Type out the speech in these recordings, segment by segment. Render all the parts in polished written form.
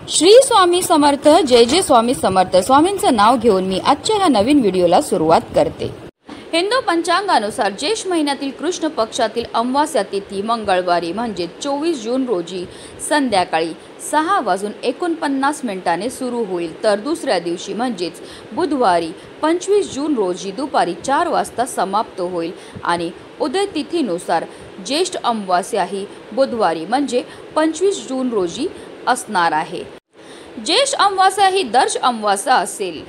श्री स्वामी समर्थ। जय जय स्वामी समर्थ। स्वामींचं नाव घेऊन मी आजच्या ह्या नवीन व्हिडिओला सुरुवात करते। हिंदू पंचांगानुसार ज्येष्ठ महिन्यातील कृष्ण पक्षातील अमावास्या तिथी मंगळवारी म्हणजे 24 जून रोजी संध्याकाळी 6:49 सुरू होईल, तर दुसऱ्या दिवशी म्हणजेच बुधवारी 25 जून रोजी दुपारी 4 वाजता समाप्त होईल आणि उदय तिथीनुसार ज्येष्ठ अमावास्या ही बुधवारी म्हणजे 25 जून रोजी असणार आहे। ज्येष्ठ अमावास्या ही दर्श अमावास्या असेल।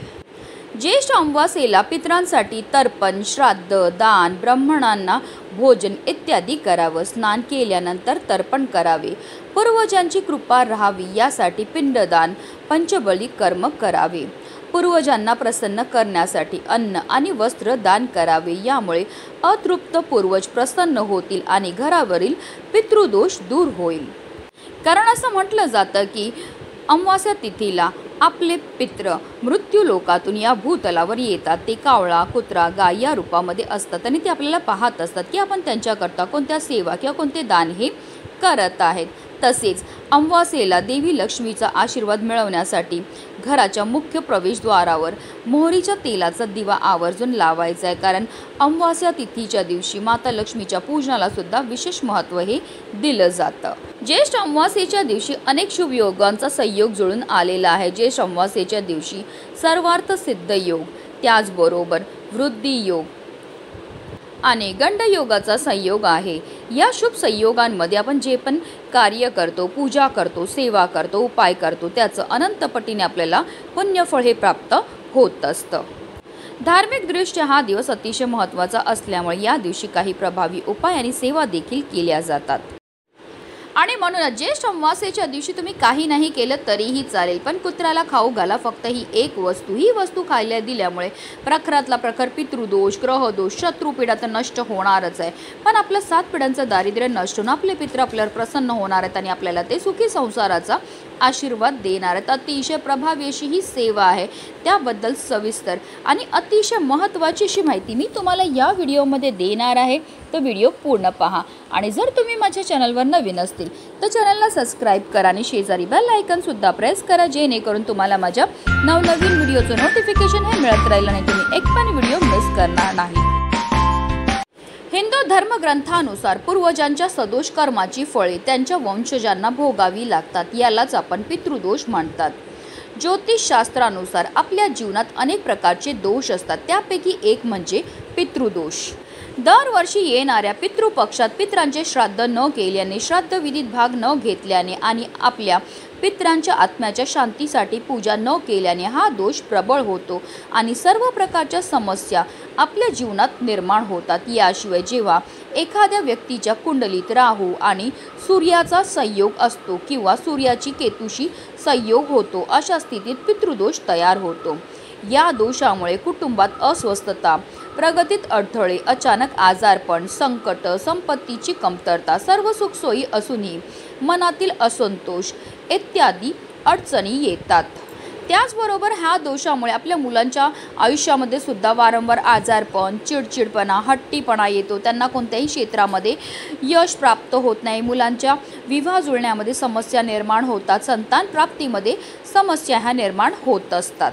ज्येष्ठ अमावास्येला पितरांसाठी तर्पण, श्राद्ध, दान, ब्राह्मणांना भोजन इत्यादी करावं। स्नान केल्यानंतर तर्पण करावे, पूर्वजांची कृपा राहावी यासाठी पिंडदान, पंचबली कर्म करावे, पूर्वजांना प्रसन्न करण्यासाठी अन्न आणि वस्त्र दान करावे। यामुळे अतृप्त पूर्वज प्रसन्न होतील आणि घरावरील पितृदोष दूर होईल। कारण असं म्हटलं जातं की अमावास्या तिथीला आपले पित्र मृत्यू लोकातून या भूतलावर येतात। ते कावळा, कुत्रा, गाय या रूपामध्ये असतात आणि ते आपल्याला पाहत असतात की आपण त्यांच्याकरता कोणत्या सेवा किंवा कोणते दान हे करत आहेत। तसेच अमावास्येला देवी लक्ष्मीचा आशीर्वाद मिळवण्यासाठी घराच्या मुख्य प्रवेशद्वारावर मोहरीच्या तेलाचा दिवा आवर्जून लावायचा आहे। कारण अमावास्या तिथीच्या दिवशी माता लक्ष्मीच्या पूजनाला सुद्धा विशेष महत्त्व हे दिलं जातं। ज्येष्ठ अमावास्येच्या दिवशी अनेक शुभ योगांचा संयोग जुळून आलेला आहे। ज्येष्ठ अमावास्येच्या दिवशी सर्वार्थ सिद्ध योग, त्याचबरोबर वृद्धी योग आणि गंड योगाचा संयोग आहे। या शुभ संयोगांमध्ये आपण जे पण कार्य करतो, पूजा करतो, सेवा करतो, उपाय करतो त्याचं अनंतपटीने आपल्याला पुण्यफळ हे प्राप्त होत असतं। धार्मिक दृष्ट्या हा दिवस अतिशय महत्त्वाचा असल्यामुळे या दिवशी काही प्रभावी उपाय आणि सेवा देखील केल्या जातात। आणि म्हणून ज्येष्ठ अमावास्येच्या दिवशी तुम्ही काही नाही केलं तरीही चालेल, पण कुत्र्याला खाऊ घाला फक्त ही एक वस्तू। ही वस्तू खायला दिल्यामुळे प्रखरातला प्रखर पितृदोष, ग्रहदोष, शत्रुपीडा तर नष्ट होणारच आहे, पण आपलं 7 पिढ्यांचं दारिद्र्य नष्ट होऊन आपले पित्र आपल्यावर प्रसन्न होणार आहेत आणि आपल्याला ते सुखी संसाराचा आशीर्वाद देणार आहेत। अतिशय प्रभावी अशी ही सेवा आहे, त्याबद्दल सविस्तर आणि अतिशय महत्त्वाची अशी माहिती मी तुम्हाला या व्हिडिओमध्ये देणार आहे। तो व्हिडिओ पूर्ण पहा आणि जर तुम्ही माझ्या चॅनलवर नवीन असतील तर चॅनलला सबस्क्राईब करा आणि शेजारी बेल आयकॉन सुद्धा प्रेस करा, जेणेकरून तुम्हाला माझ्या नवनवीन व्हिडिओचं नोटिफिकेशन हे मिळत राहील आणि तुम्ही एक पण व्हिडिओ मिस करणार नाही। हिंदू धर्मग्रंथानुसार पूर्वजांच्या सदोष कर्माची फळे त्यांच्या वंशजांना भोगावी लागतात, यालाच आपण पितृदोष म्हणतात। ज्योतिषशास्त्रानुसार आपल्या जीवनात अनेक प्रकारचे दोष असतात, त्यापैकी एक म्हणजे पितृदोष। दरवर्षी येणाऱ्या पितृपक्षात पितरांचे श्राद्ध न केल्याने, श्राद्धविधीत भाग न घेतल्याने आणि आपल्या पितरांच्या आत्म्याच्या शांतीसाठी पूजा न केल्याने हा दोष प्रबळ होतो आणि सर्व प्रकारच्या समस्या आपल्या जीवनात निर्माण होतात। याशिवाय जेव्हा एखाद्या व्यक्तीच्या कुंडलीत राहू आणि सूर्याचा संयोग असतो किंवा सूर्याची केतूशी संयोग होतो, अशा स्थितीत पितृदोष तयार होतो। या दोषामुळे कुटुंबात अस्वस्थता, प्रगतीत अडथळे, अचानक आजारपण, संकट, संपत्तीची कमतरता, सर्व सुखसोयी असूनही मनातील असंतोष इत्यादी अडचणी येतात। त्याचबरोबर ह्या दोषामुळे आपल्या मुलांच्या आयुष्यामध्ये सुद्धा वारंवार आजारपण, चिडचिडपणा, हट्टीपणा येतो। त्यांना कोणत्याही क्षेत्रामध्ये यश प्राप्त होत नाही, मुलांच्या विवाह जुळण्यामध्ये समस्या निर्माण होतात, संतान प्राप्तीमध्ये समस्या ह्या निर्माण होत असतात।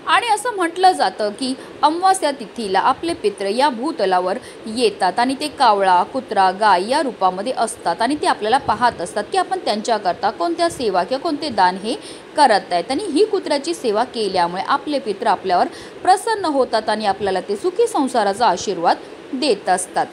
आणि असं म्हटलं जातं की अमावास्या तिथीला आपले पित्र या भूतलावर येतात आणि ते कावळा, कुत्रा, गाय या रूपामध्ये असतात आणि ते आपल्याला पाहत असतात की आपण त्यांच्याकरता कोणत्या सेवा किंवा कोणते दान हे करत आहेत आणि ही कुत्र्याची सेवा केल्यामुळे आपले पित्र आपल्यावर प्रसन्न होतात आणि आपल्याला ते सुखी संसाराचा आशीर्वाद देत असतात।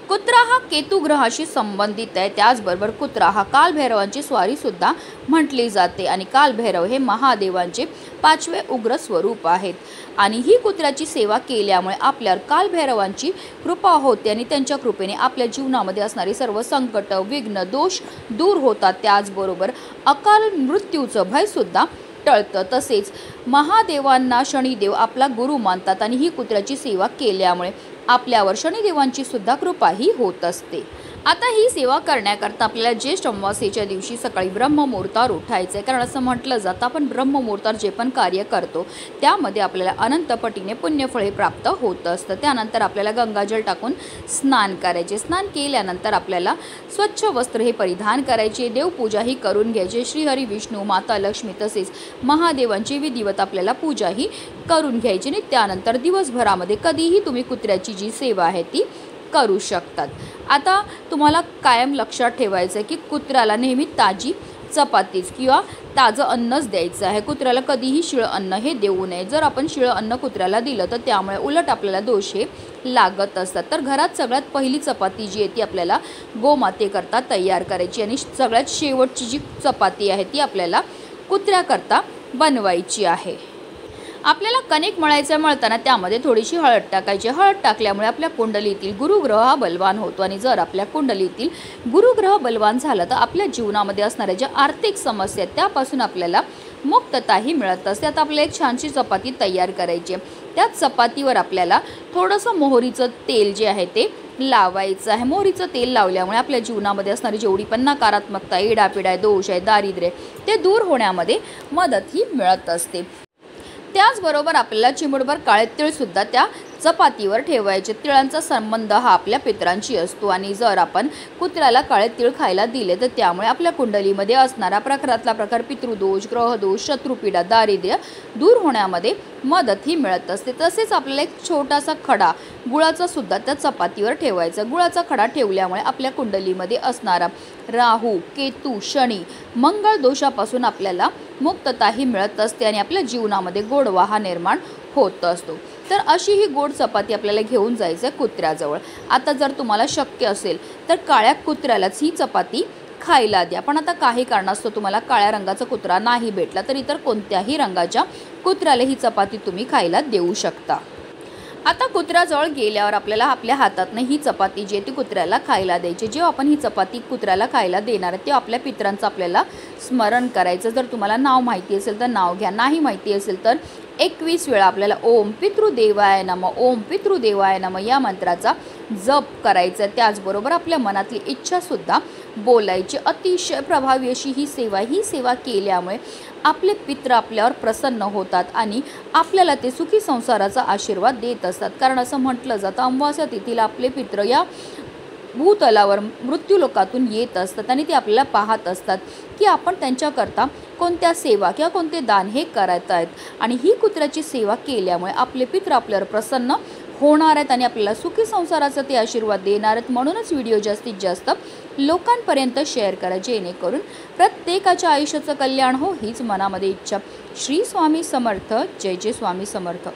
कुत्रा हा केतू ग्रहाशी संबंधित आहे, त्याचबरोबर कुत्रा हा कालभैरवांची स्वारी सुद्धा म्हटली जाते आणि कालभैरव हे महादेवांचे 5वे उग्र स्वरूप आहेत आणि ही कुत्र्याची सेवा केल्यामुळे आपल्यावर कालभैरवांची कृपा होते आणि त्यांच्या कृपेने आपल्या जीवनामध्ये असणारी सर्व संकट, विघ्न, दोष दूर होतात। त्याचबरोबर अकाल मृत्यूचं भय सुद्धा टळतं। तसेच महादेवांना शनिदेव आपला गुरु मानतात आणि ही कुत्र्याची सेवा केल्यामुळे आपल्यावर शनिदेवांची सुद्धा कृपाही होत असते। आता ही सेवा करण्याकरता आपल्याला ज्येष्ठ अमावास्येच्या दिवशी सकाळी ब्रह्ममुहूर्तावर उठायचं आहे, कारण असं म्हटलं जातं आपण ब्रह्ममुहूर्तावर जे पण कार्य करतो त्यामध्ये आपल्याला अनंत पटीने पुण्यफळे प्राप्त होत असतं। त्यानंतर आपल्याला गंगाजल टाकून स्नान करायचे। स्नान केल्यानंतर आपल्याला स्वच्छ वस्त्र हे परिधान करायचे, देवपूजाही करून घ्यायची। श्रीहरी विष्णू माता लक्ष्मी तसेच महादेवांची विधिवत आपल्याला पूजाही करून घ्यायची आणि त्यानंतर दिवसभरामध्ये कधीही तुम्ही कुत्र्याची जी सेवा आहे ती करू शकतात। आता तुम्हाला कायम लक्षात ठेवायचं आहे की कुत्र्याला नेहमी ताजी चपातीच किंवा ताजं अन्नच द्यायचं आहे। कुत्र्याला कधीही शिळं अन्न हे देऊ नये। जर आपण शिळं अन्न कुत्र्याला दिलं तर त्यामुळे उलट आपल्याला दोष हे लागत असतात। तर घरात सगळ्यात पहिली चपाती जी आहे ती आपल्याला गोमातेकरता तयार करायची आणि सगळ्यात शेवटची जी चपाती आहे ती आपल्याला कुत्र्याकरता बनवायची आहे। आपल्याला कणिक मळताना त्यामध्ये थोडीशी हळद टाकायची। हळद टाकल्यामुळे आपल्या कुंडलीतील गुरुग्रह हा बलवान होतो आणि जर आपल्या कुंडलीतील गुरुग्रह बलवान झाला तर आपल्या जीवनामध्ये असणाऱ्या ज्या आर्थिक समस्या आहेत त्यापासून आपल्याला मुक्तताही मिळत असते। आता आपल्याला एक छानशी चपाती तयार करायची आहे। त्या चपातीवर आपल्याला थोडंसं मोहरीचं तेल जे आहे ते लावायचं आहे। मोहरीचं तेल लावल्यामुळे आपल्या जीवनामध्ये असणारी जेवढी पण नकारात्मकता, इडापिडा, दोष आहे, दारिद्र्य ते दूर होण्यामध्ये मदतही मिळत असते। त्याचबरोबर आपल्याला चिमूटभर काळे तीळसुद्धा त्या चपातीवर ठेवायचे। तिळांचा संबंध हा आपल्या पितरांशी असतो आणि जर आपण कुत्र्याला काळे तीळ खायला दिले तर त्यामुळे आपल्या कुंडलीमध्ये असणारा प्रकारातला प्रकार पितृदोष, ग्रहदोष, शत्रुपीडा, दारिद्र्य दूर होण्यामध्ये मदतही मिळत असते। तसेच आपल्याला एक छोटासा खडा गुळाचा सुद्धा त्या चपातीवर ठेवायचा। गुळाचा खडा ठेवल्यामुळे आपल्या कुंडलीमध्ये असणारा राहू, केतू, शनी, मंगळ दोषापासून आपल्याला मुक्तताही मिळत असते आणि आपल्या जीवनामध्ये गोडवा हा निर्माण होत असतो। तर अशी ही गोड चपाती आपल्याला घेऊन जायचं कुत्र्याजवळ। आता जर तुम्हाला शक्य असेल तर काळ्या कुत्र्यालाच ही चपाती खायला द्या, पण आता काही कारणास्तव तुम्हाला काळ्या रंगाचा कुत्रा नाही भेटला तर इतर कोणत्याही रंगाच्या कुत्र्याला ही चपाती तुम्ही खायला देऊ शकता। आता कुत्र्याजवळ गेल्यावर आपल्याला आपल्या हातातनं ही चपाती जी आहे ती कुत्र्याला खायला द्यायची। जेव्हा आपण ही चपाती कुत्र्याला खायला देणार आहे तेव्हा आपल्या पितरांचं आपल्याला स्मरण करायचं। जर तुम्हाला नाव माहिती असेल तर नाव घ्या, नाही माहिती असेल तर 21 वेळा आपल्याला ओम पितृदेवाय नमः, ओम पितृदेवाय नमः या मंत्राचा जप करायचा। त्याचबरोबर आपल्या मनातली इच्छासुद्धा बोलायची। अतिशय प्रभावी अशी ही सेवा केल्यामुळे आपले पित्र आपल्यावर प्रसन्न होतात आणि आपल्याला ते सुखी संसाराचा आशीर्वाद देत असतात। कारण असं म्हटलं जातं अमावास्या तिथीला आपले पित्र या भूतलावर मृत्यूलोकातून येत असतात आणि ते आपल्याला पाहत असतात की आपण त्यांच्याकरता कोणत्या सेवा किंवा कोणते दान हे करत आहेत आणि ही कुत्र्याची सेवा केल्यामुळे आपले पित्र आपल्यावर प्रसन्न होणार आहेत आणि आपल्याला सुखी संसाराचा ते आशीर्वाद देणार आहेत। म्हणूनच व्हिडिओ जास्तीत जास्त लोकांपर्यंत शेअर करा जेणेकरून प्रत्येकाच्या आयुष्याचं कल्याण हो हीच मनामध्ये इच्छा। श्री स्वामी समर्थ। जय जय स्वामी समर्थ।